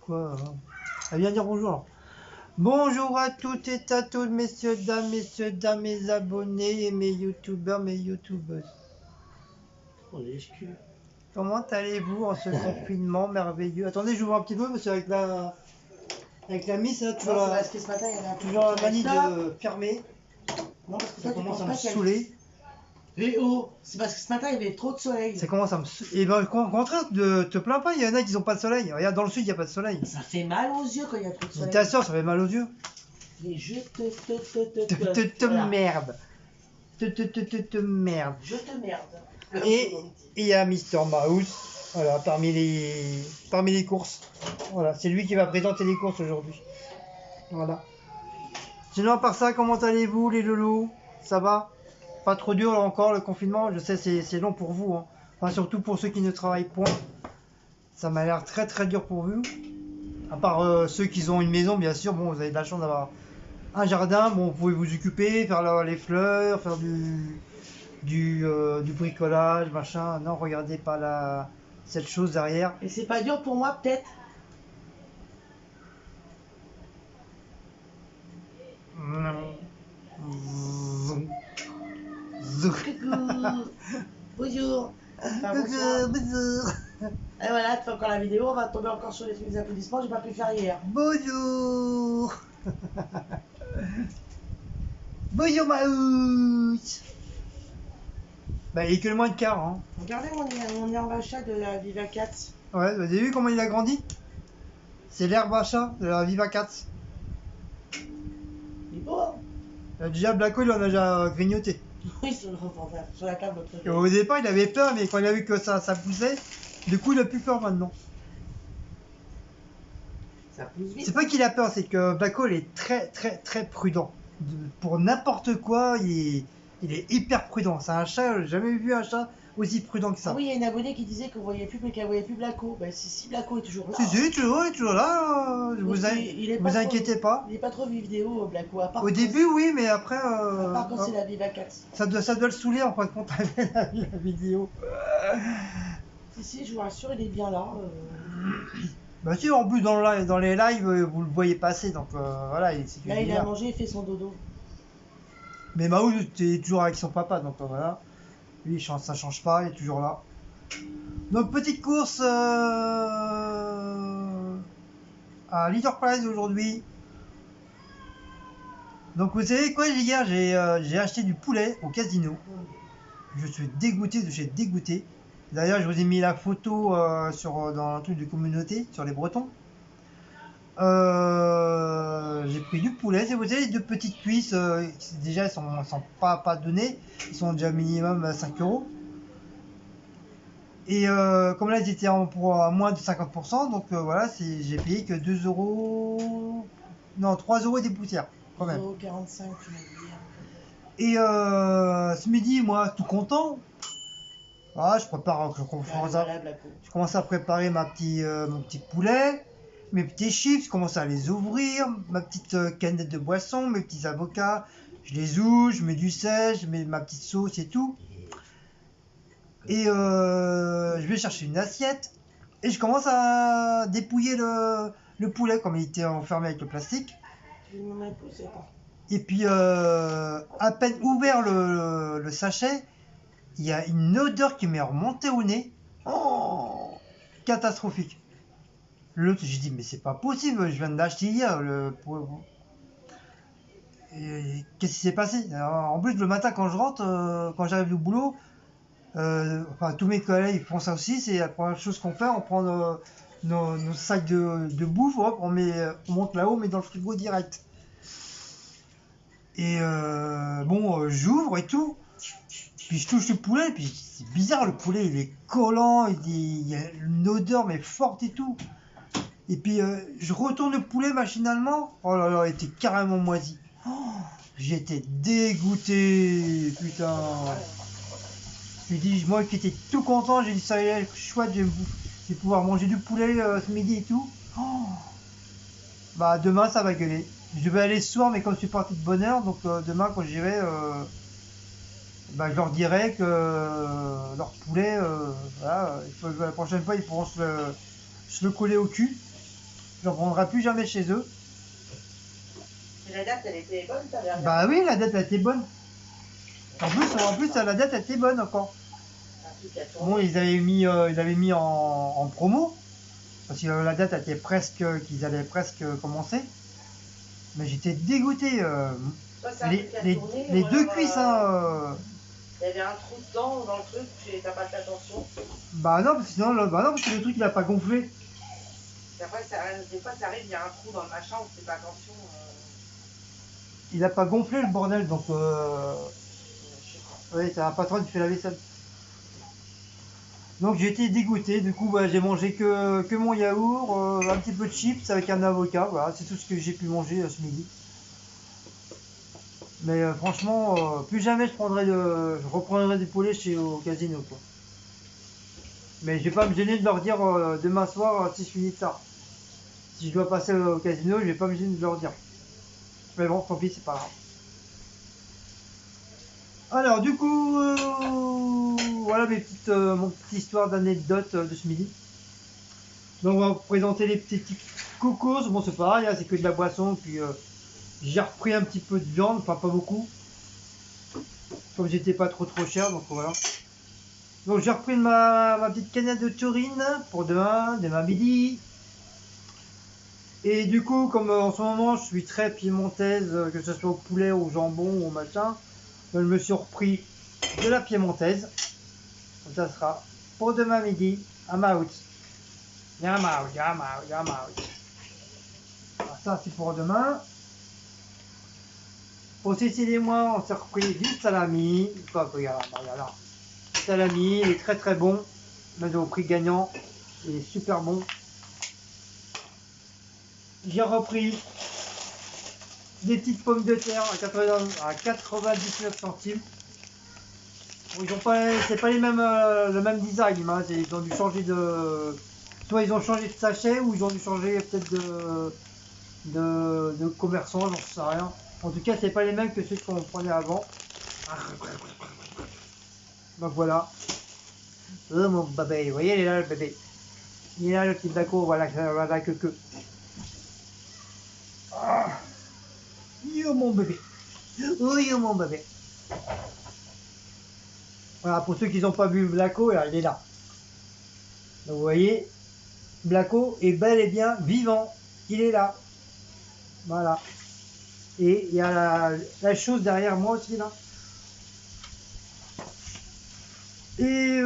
Quoi hein? Elle vient dire bonjour alors. Bonjour à toutes et à tous, messieurs, dames, mes abonnés et mes youtubeurs, mes youtubeuses. On est exclu. Comment allez-vous en ce confinement merveilleux? Attendez, j'ouvre un petit peu parce qu'avec la miss, là, toujours Non, la, parce que ce matin, il y avait un peu toujours la de manie stop. de fermer. Non, parce que Ça toi, tu commence penses à pas me qu'il y a... saouler. Eh oh, c'est parce que ce matin, il y avait trop de soleil. Ça commence à me saouler. Et ben, au contraire, te plains pas, il y en a qui n'ont pas de soleil. Regarde, dans le sud, il n'y a pas de soleil. Ça fait mal aux yeux quand il y a trop de Mais soleil. ta soeur, ça fait mal aux yeux. Mais je Te voilà. merde. Te merde. Je te merde. Et il y a Mister Mouse, voilà, parmi les courses. Voilà, c'est lui qui va présenter les courses aujourd'hui. Voilà. Sinon, à part ça, comment allez-vous, les loulous? Ça va? Pas trop dur là, encore le confinement? Je sais, c'est long pour vous, hein. Enfin, surtout pour ceux qui ne travaillent point. Ça m'a l'air très très dur pour vous. À part ceux qui ont une maison, bien sûr. Bon, vous avez de la chance d'avoir un jardin. Bon, vous pouvez vous occuper, faire les fleurs, faire du bricolage, machin. Non, regardez pas cette chose derrière. Et c'est pas dur pour moi, peut-être? Coucou. Bonjour. Enfin, bonsoir. Bonjour. Et voilà, tu fais encore la vidéo, on va tomber encore sur les trucs des applaudissements, j'ai pas pu faire hier. Bonjour. Bonjour Maouch. Bah, il est que le moins de quart, hein. Regardez mon herbe à chat de la Viva 4. Ouais, vous avez vu comment il a grandi? C'est l'herbe à chat de la Viva 4. Il est beau, hein? Déjà, Blacko, il en a déjà grignoté. Oui, sur la table, l'autre Et au départ, il avait peur, mais quand il a vu que ça poussait, du coup, il a plus peur maintenant. Ça pousse vite. C'est pas qu'il a peur, c'est que Blacko, il est très, très, très prudent. Pour n'importe quoi, il est hyper prudent. C'est un chat, j'ai jamais vu un chat aussi prudent que ça. Ah oui, il y a une abonnée qui disait qu'on voyait plus, mais qu'elle voyait plus Blacko. Bah, si Blacko est toujours là. Si, il est toujours là. Vous inquiétez pas. Il est pas trop vu vidéo, Blacko. À part Au début, oui, mais après. À part quand c'est la Viva 4. Ça doit le saouler en fin de compte avec la vidéo. Si, je vous rassure, il est bien là. Bah si, en plus dans les lives, vous le voyez passer, donc voilà, c'est Là, il a mangé et fait son dodo. Mais Mahou, t'es toujours avec son papa, donc voilà. Lui, ça change pas, il est toujours là. Donc petite course à Leader Prize aujourd'hui. Donc vous savez quoi, les gars, j'ai acheté du poulet au casino. Je suis dégoûté de chez dégoûté. D'ailleurs, je vous ai mis la photo dans un truc de communauté, sur les Bretons. J'ai pris du poulet. Vous savez, les deux petites cuisses, déjà, elles sont pas données. Ils sont déjà minimum 5 euros. Et comme là, ils étaient pour moins de 50%, donc voilà, j'ai payé que 2 euros. Non, 3 euros et des poussières, quand même. 2,45 €, tu m'as dit. Et ce midi, moi, tout content. Ah, je commence à préparer mon petit poulet, mes petits chips, je commence à les ouvrir, ma petite canette de boisson, mes petits avocats, je les ouvre, je mets du sel, je mets ma petite sauce et tout. Et je vais chercher une assiette et je commence à dépouiller le poulet comme il était enfermé avec le plastique. Et puis à peine ouvert le sachet, il y a une odeur qui m'est remontée au nez. Oh, catastrophique. L'autre, j'ai dit, mais c'est pas possible, je viens de l'acheter hier. Qu'est-ce qui s'est passé? Alors, en plus, le matin, quand je rentre, quand j'arrive du boulot, enfin, tous mes collègues font ça aussi. C'est la première chose qu'on fait, on prend nos sacs de bouffe, hop, on monte là-haut, on met dans le frigo direct. Et bon, j'ouvre et tout. Puis je touche le poulet, puis c'est bizarre, le poulet il est collant, il y a une odeur mais forte et tout. Et puis je retourne le poulet machinalement, oh là là, il était carrément moisi. Oh, j'étais dégoûté, putain. Je dis, moi qui étais tout content, j'ai dit ça y est, chouette, je vais pouvoir manger du poulet ce midi et tout. Oh, bah demain ça va gueuler. Je devais aller ce soir, mais comme je suis parti de bonne heure, donc demain quand j'irai... bah, je leur dirai que leur poulet, voilà, la prochaine fois ils pourront se se le coller au cul. J'en prendrai plus jamais chez eux. Et la date, elle était bonne, ta dernière? Bah oui, la date elle était bonne. En plus la date elle était bonne encore. Bon, ils avaient mis en promo. Parce que la date était presque, qu'ils allaient presque commencer. Mais j'étais dégoûté. Les deux cuisses, hein. Il y avait un trou dedans dans le truc, t'as pas fait attention. Bah non, parce que le truc il a pas gonflé. Et après, des fois ça arrive, il y a un trou dans le machin, on fait pas attention. Il a pas gonflé le bordel, donc oui, c'est un patron qui fait la vaisselle. Donc j'ai été dégoûté, du coup bah, j'ai mangé que mon yaourt, un petit peu de chips avec un avocat, voilà, c'est tout ce que j'ai pu manger ce midi. Mais franchement, plus jamais je reprendrai du poulet au casino, quoi. Mais je vais pas me gêner de leur dire demain soir si je finis de ça. Si je dois passer au casino, je vais pas me gêner de leur dire. Mais bon, tant pis, c'est pas grave. Alors du coup, voilà mon petite histoire d'anecdote de ce midi. Donc on va vous présenter les petits cocos. Bon c'est pareil, hein, c'est que de la boisson. Puis j'ai repris un petit peu de viande, enfin pas beaucoup. Comme j'étais pas trop cher, donc voilà. Donc j'ai repris ma petite canette de taurine pour demain midi. Et du coup, comme en ce moment je suis très piémontaise, que ce soit au poulet, au jambon ou au machin, je me suis repris de la piémontaise. Donc ça sera pour demain midi. I'm out. I'm out. Alors ça c'est pour demain. Pour Cécile et moi, on s'est repris du salami. Regarde là. Le salami, il est très très bon. Mais au prix gagnant, il est super bon. J'ai repris des petites pommes de terre à 99 centimes. Bon, c'est pas les mêmes, le même design, hein, ils ont dû changer de... Soit ils ont changé de sachet ou ils ont dû changer peut-être de commerçant, j'en sais rien. En tout cas, c'est pas les mêmes que ceux qu'on prenait avant. Donc voilà. Oh mon bébé, vous voyez, il est là le bébé. Il est là le petit baco, voilà que. Ah. Yo mon bébé. Oh yo mon bébé. Voilà, pour ceux qui n'ont pas vu Blacko, là, il est là. Donc vous voyez, Blacko est bel et bien vivant. Il est là. Voilà. Et il y a la chose derrière moi aussi là. Et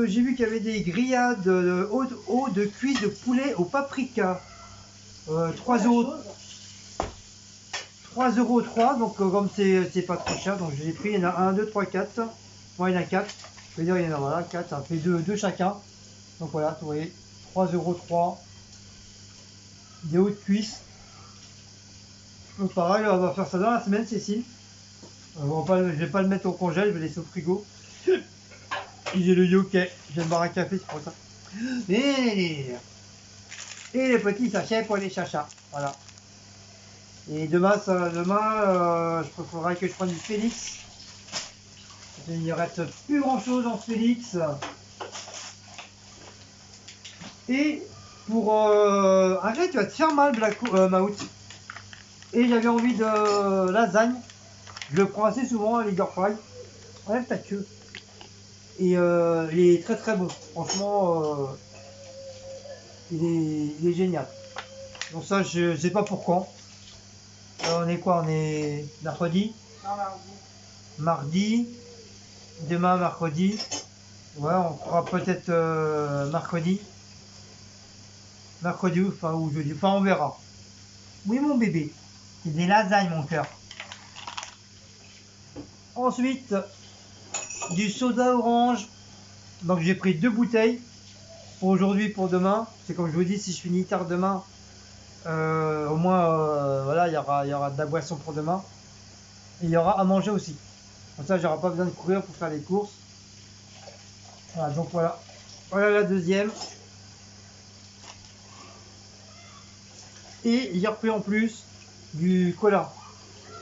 j'ai vu qu'il y avait des grillades de cuisse de poulet au paprika. 3 €. 3,3 €, donc comme c'est pas trop cher, donc j'ai pris, il y en a 1, 2, 3, 4. Moi il y en a 4. Je veux dire, il y en a voilà, 4, ça fait 2 chacun. Donc voilà, vous voyez, 3,3 €. Des hauts de cuisse. Donc pareil, on va faire ça dans la semaine, Cécile. Je vais pas le mettre au congèle, je vais le laisser au frigo. J'ai le yokai, je viens de boire un café, c'est pour ça. Et les petits sachets pour les chachas, voilà. Et demain, je faudra que je prenne du Félix. Il ne reste plus grand chose en Félix. Et pour arrête, tu vas te faire mal, Maout. Et j'avais envie de lasagne. Je le prends assez souvent à Leader Fry. Enlève ta queue. Et il est très très bon. Franchement, il est génial. Donc ça, je sais pas pourquoi. On est quoi? On est mercredi? Non, mardi. Mardi. Demain, mercredi. Ouais, on fera peut-être mercredi. Mercredi ou jeudi. Enfin, on verra. Oui, mon bébé. C'est des lasagnes, mon cœur. Ensuite, du soda orange. Donc, j'ai pris 2 bouteilles. Pour aujourd'hui, pour demain. C'est comme je vous dis, si je finis tard demain, au moins, voilà, il y aura de la boisson pour demain. Et il y aura à manger aussi. Comme ça, j'aurai pas besoin de courir pour faire les courses. Voilà, donc voilà. Voilà la deuxième. Et j'ai repris en plus du cola.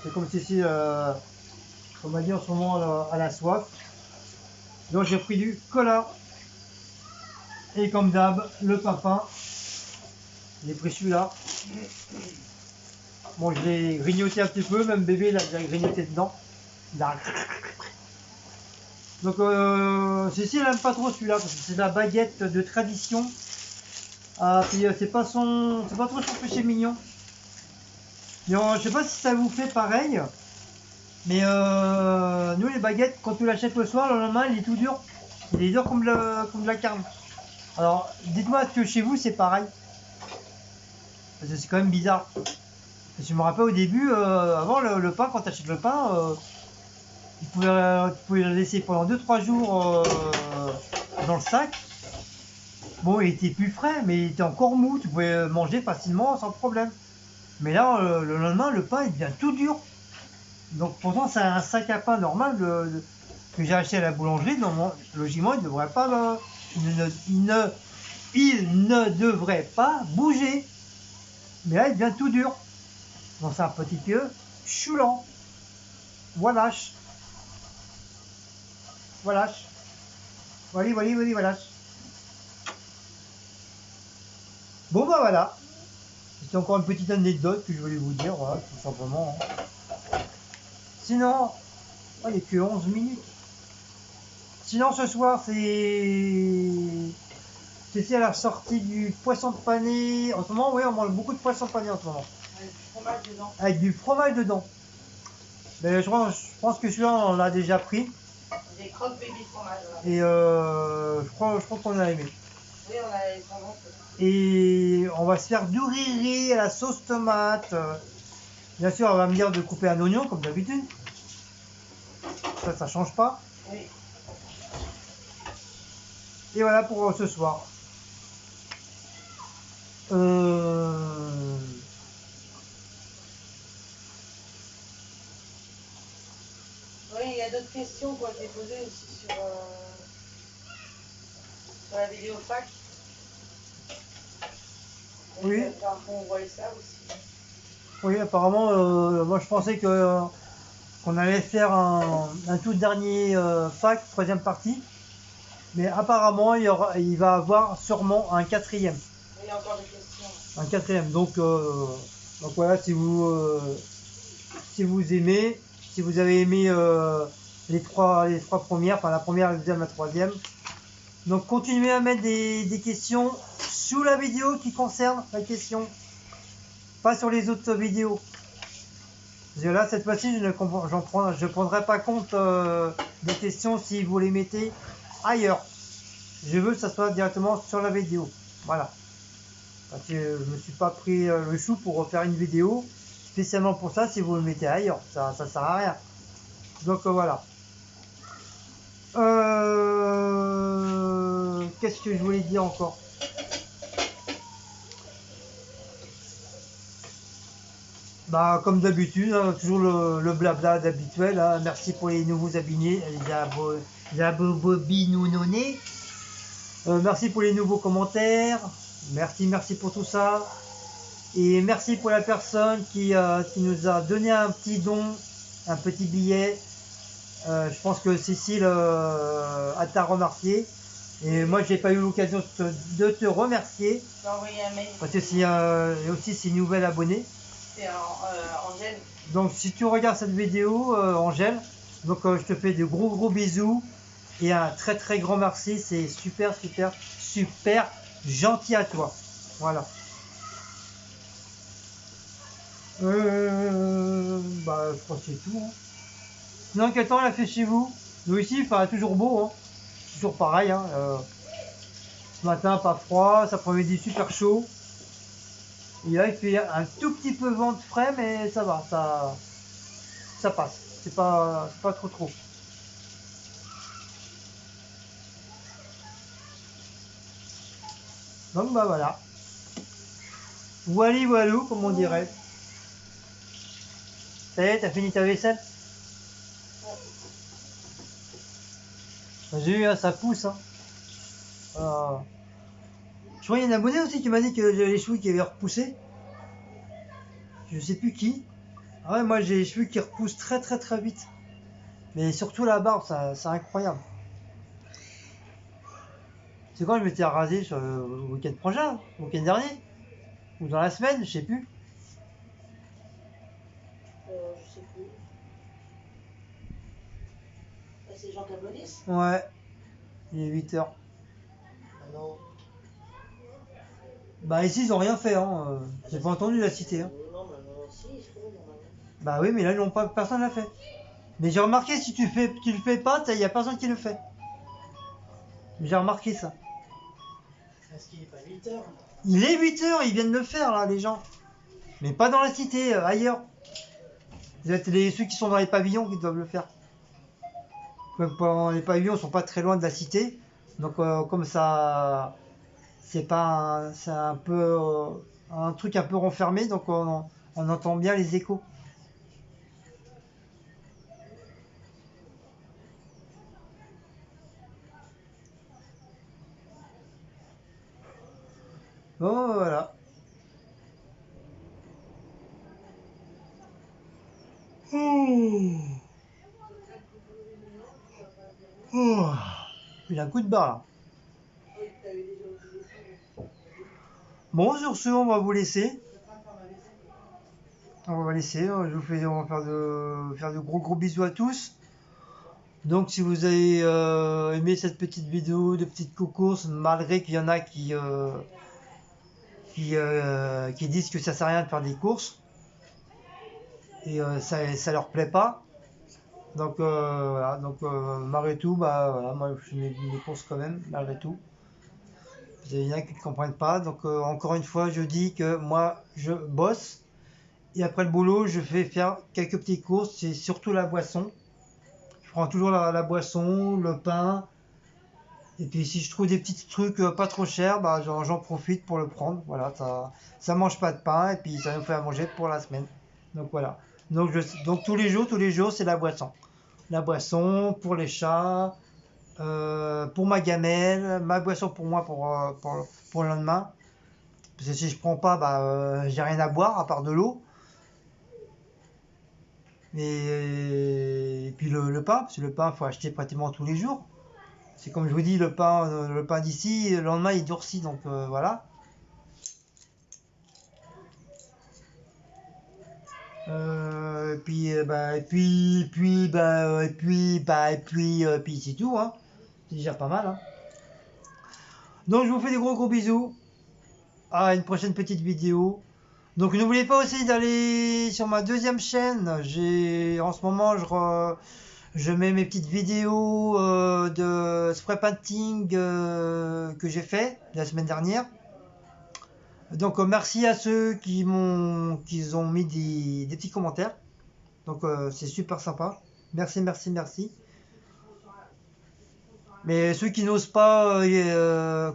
C'est comme si, on m'a dit en ce moment, à la soif. Donc j'ai pris du cola. Et comme d'hab, le papin. J'ai pris celui-là. Bon, je l'ai grignoté un petit peu, même bébé il a déjà grignoté dedans. Donc Cécile elle aime pas trop celui-là parce que c'est la baguette de tradition. Ah puis c'est pas trop son péché mignon. Mais je sais pas si ça vous fait pareil. Mais nous les baguettes quand tu l'achètes le soir, le lendemain il est tout dur. Il est dur comme de la carne. Alors dites-moi est-ce que chez vous c'est pareil. Parce que c'est quand même bizarre. Je me rappelle au début, avant le pain, quand tu achètes le pain, tu pouvais le laisser pendant 2-3 jours dans le sac. Bon, il était plus frais, mais il était encore mou. Tu pouvais manger facilement sans problème. Mais là, le lendemain, le pain il devient tout dur. Donc pourtant, c'est un sac à pain normal que j'ai acheté à la boulangerie. Logiquement, il ne devrait pas, il ne devrait pas bouger. Mais là, il devient tout dur. Donc c'est un petit peu choulant. Voilà. Voilà. Voilà. Bon bah voilà. C'était encore une petite anecdote que je voulais vous dire, voilà, tout simplement. Sinon, il n'est que 11 minutes. Sinon ce soir c'est à la sortie du poisson de pané. En ce moment, oui, on mange beaucoup de poisson de pané en ce moment. Avec du fromage dedans. Avec du fromage dedans. Mais je pense que celui-là, on l'a déjà pris. Des croque baby fromage. Voilà. Et je crois qu'on a aimé. Oui, on a les tendances. Et on va se faire du riri à la sauce tomate. Bien sûr, on va me dire de couper un oignon comme d'habitude. Ça change pas. Oui. Et voilà pour ce soir. Oui, il y a d'autres questions qui ont été posées aussi sur la vidéo fac. Oui. On voyait ça aussi. Oui, apparemment, moi je pensais qu'on allait faire un tout dernier fac, troisième partie. Mais apparemment, il va avoir sûrement un quatrième. Il y a encore des questions. Un quatrième. Donc voilà, si vous aimez, si vous avez aimé les trois premières, enfin la première, la deuxième, la troisième. Donc continuez à mettre des questions sous la vidéo qui concerne la question. Pas sur les autres vidéos. Parce que là, cette fois-ci, je ne prendrai pas compte des questions si vous les mettez ailleurs. Je veux que ça soit directement sur la vidéo. Voilà. Parce que je ne me suis pas pris le chou pour refaire une vidéo spécialement pour ça si vous le mettez ailleurs. Ça sert à rien. Donc voilà. Qu'est-ce que je voulais dire encore? Bah, comme d'habitude, hein, toujours le blabla d'habituel. Hein. Merci pour les nouveaux abonnés, les abobinounonnés. Merci pour les nouveaux commentaires. Merci pour tout ça. Et merci pour la personne qui nous a donné un petit don, un petit billet. Je pense que Cécile a t'a remercié. Et moi, j'ai pas eu l'occasion de te remercier. Je t'ai envoyé un mail. Parce que c'est une nouvelle abonnée. C'est Angèle. Donc si tu regardes cette vidéo, Angèle, donc je te fais de gros bisous et un très grand merci. C'est super gentil à toi. Voilà. Bah je crois que c'est tout. Hein. Sinon quel temps il a fait chez vous? Nous ici il fait toujours beau. Hein. Toujours pareil. Hein. Ce matin pas froid, cet après-midi super chaud. Et là, il fait un tout petit peu vent de frais, mais ça va, ça passe. C'est pas trop. Donc bah voilà. Voilou, comme on dirait. Ça y est, t'as fini ta vaisselle? J'ai vu, hein, ça pousse. Hein. Je crois qu'il y a un abonné aussi qui m'a dit que les cheveux qui avaient repoussé. Je sais plus qui. Ah ouais, moi j'ai les cheveux qui repoussent très vite. Mais surtout la barbe, c'est incroyable. C'est quand je m'étais rasé sur le week-end prochain, le week-end dernier. Ou dans la semaine, je sais plus. Je sais plus. C'est les gens qui applaudissent? Ouais, il est 8 heures. Ah non. Bah ici ils ont rien fait, hein. J'ai pas entendu la cité. Hein. Non, mais non, si, ils font normalement. Bah oui, mais là ils n'ont pas, personne l'a fait. Mais j'ai remarqué si tu le fais pas, il y a personne qui le fait. J'ai remarqué ça. Est-ce qu'il est pas 8 heures? Il est 8 heures, ils viennent le faire là, les gens. Mais pas dans la cité, ailleurs. C'est ceux qui sont dans les pavillons qui doivent le faire. Les pavillons sont pas très loin de la cité. Donc comme ça, c'est un peu un truc un peu renfermé, donc on entend bien les échos. Bon, voilà. Il a un coup de barre là. Bon, sur ce, on va vous laisser. On va laisser. On va faire de gros bisous à tous. Donc, si vous avez aimé cette petite vidéo de petites courses, malgré qu'il y en a qui disent que ça sert à rien de faire des courses et ça leur plaît pas. Donc voilà, donc malgré tout, bah voilà, moi je fais mes courses quand même, malgré tout. Il y en a qui ne comprennent pas. Donc encore une fois, je dis que moi je bosse et après le boulot, je fais faire quelques petites courses, c'est surtout la boisson. Je prends toujours la boisson, le pain. Et puis si je trouve des petits trucs pas trop chers, bah, j'en profite pour le prendre. Voilà, ça mange pas de pain et puis ça nous fait à manger pour la semaine. Donc voilà. Donc tous les jours, c'est la boisson. La boisson pour les chats, pour ma gamelle, ma boisson pour moi pour le lendemain. Parce que si je prends pas, bah, j'ai rien à boire à part de l'eau. Et puis le pain, parce que le pain, il faut acheter pratiquement tous les jours. C'est comme je vous dis, le pain d'ici, le lendemain il durcit, donc voilà. Puis c'est tout, hein. C'est déjà pas mal, hein. Donc je vous fais des gros bisous. À une prochaine petite vidéo. Donc n'oubliez pas aussi d'aller sur ma deuxième chaîne. En ce moment je mets mes petites vidéos de spray painting que j'ai fait la semaine dernière. Donc merci à ceux qui ont mis des petits commentaires. Donc c'est super sympa. Merci. Mais ceux qui n'osent pas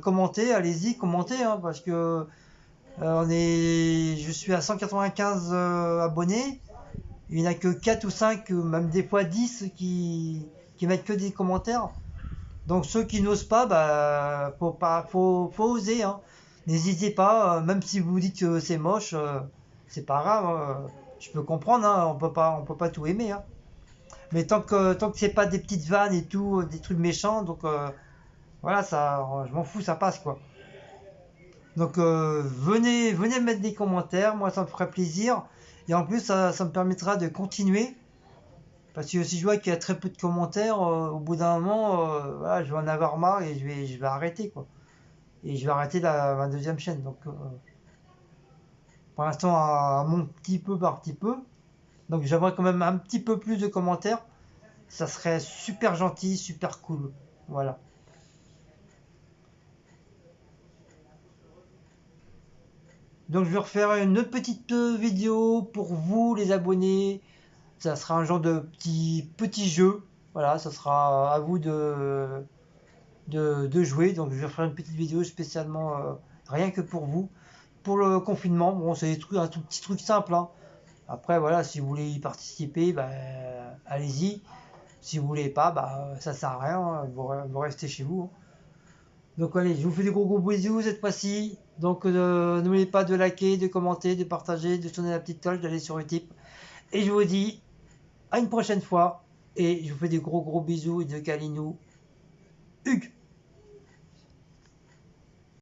commenter, allez-y, commentez, hein, parce que je suis à 195 abonnés. Il n'y en a que 4 ou 5, même des fois 10 qui mettent que des commentaires. Donc ceux qui n'osent pas, bah, faut oser, hein. N'hésitez pas, même si vous dites que c'est moche, c'est pas grave, hein. Je peux comprendre, hein, on peut pas tout aimer, hein. Mais tant que c'est pas des petites vannes et tout, des trucs méchants, donc voilà, ça, je m'en fous, ça passe quoi. Donc venez mettre des commentaires, moi ça me ferait plaisir. Et en plus ça me permettra de continuer. Parce que si je vois qu'il y a très peu de commentaires, au bout d'un moment, voilà, je vais en avoir marre et je vais arrêter quoi. Et je vais arrêter ma deuxième chaîne. Donc pour l'instant à mon petit peu par petit peu. Donc j'aimerais quand même un petit peu plus de commentaires. Ça serait super gentil, super cool. Voilà. Donc je vais refaire une autre petite vidéo pour vous les abonnés. Ça sera un genre de petit jeu. Voilà, ça sera à vous de jouer. Donc je vais faire une petite vidéo spécialement rien que pour vous. Pour le confinement, bon c'est un tout petit truc simple, hein. Après voilà, si vous voulez y participer, bah, allez-y. Si vous voulez pas, bah ça sert à rien, hein. Vous restez chez vous, hein. Donc allez, je vous fais des gros bisous cette fois-ci. Donc n'oubliez pas de liker, de commenter, de partager, de sonner la petite cloche, d'aller sur Utip. Et je vous dis à une prochaine fois. Et je vous fais des gros bisous de Kalinou. Hugues.